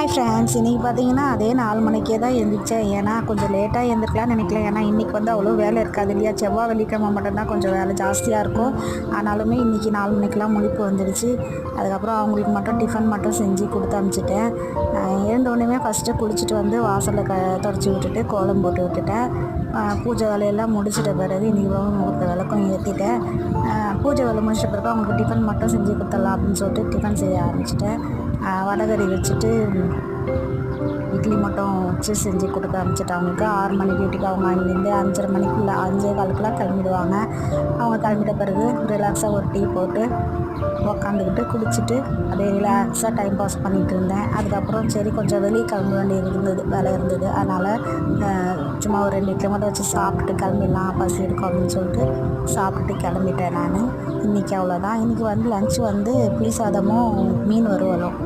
Hi friends, இன்றைக்கி பார்த்தீங்கன்னா அதே 4 மணிக்கே தான் எழுந்திரிச்சேன். ஏன்னா கொஞ்சம் லேட்டாக எழுந்திரிக்கலாம்னு நினைக்கல. ஏன்னா இன்றைக்கி வந்து அவ்வளோ வேலை இருக்காது இல்லையா. செவ்வாய் வெள்ளிக்கிழமை மட்டும்தான் கொஞ்சம் வேலை ஜாஸ்தியாக இருக்கும். ஆனாலுமே இன்றைக்கி 4 மணிக்கெலாம் முழிப்பு வந்துடுச்சு. அதுக்கப்புறம் அவங்களுக்கு மட்டும் டிஃபன் மட்டும் செஞ்சு கொடுத்து அனுப்பிச்சிட்டேன். எழுந்தோடனே ஃபஸ்ட்டு குளிச்சுட்டு வந்து வாசலில் தொடச்சி விட்டுட்டு கோலம் போட்டு விட்டுட்டேன். பூஜை வேலையெல்லாம் முடிச்சிட்ட பிறகு இன்றைக்கி உங்களுக்கு விளக்கம் ஏற்றிட்டேன். பூஜை வேலை முடிச்சிட்ட பிறகு அவங்களுக்கு டிஃபன் மட்டும் செஞ்சு கொடுத்துடலாம் அப்படின்னு சொல்லிட்டு டிஃபன் செய்ய ஆரம்பிச்சிட்டேன். வடகறி வச்சுட்டு இட்லி மட்டும் வச்சு செஞ்சு கொடுக்க ஆரம்பிச்சிட்டு அவங்களுக்கு 6 மணி டியூட்டிக்கு அவங்க அங்கேருந்து 5:30 மணிக்குள்ள 5:15 கிளம்பிடுவாங்க. அவங்க கிளம்பிட்ட பிறகு ரிலாக்ஸாக ஒரு டீ போட்டு உக்காந்துக்கிட்டு குளிச்சுட்டு அப்படியே ரிலாக்ஸாக டைம் பாஸ் பண்ணிகிட்டு இருந்தேன். அதுக்கப்புறம் சரி கொஞ்சம் வெளியே கிளம்ப வேண்டியது வேலை இருந்தது. அதனால் சும்மா ஒரு 2 இட்லி மட்டும் வச்சு சாப்பிட்டுட்டு கிளம்பிடலாம், பசி இருக்கும் அப்படின்னு சொல்லிட்டு சாப்பிட்டுட்டு கிளம்பிட்டேன் நான். இன்றைக்கி அவ்வளோதான். இன்றைக்கி வந்து லன்ச் வந்து புளி சாதமும் மீன் வறுவலும்.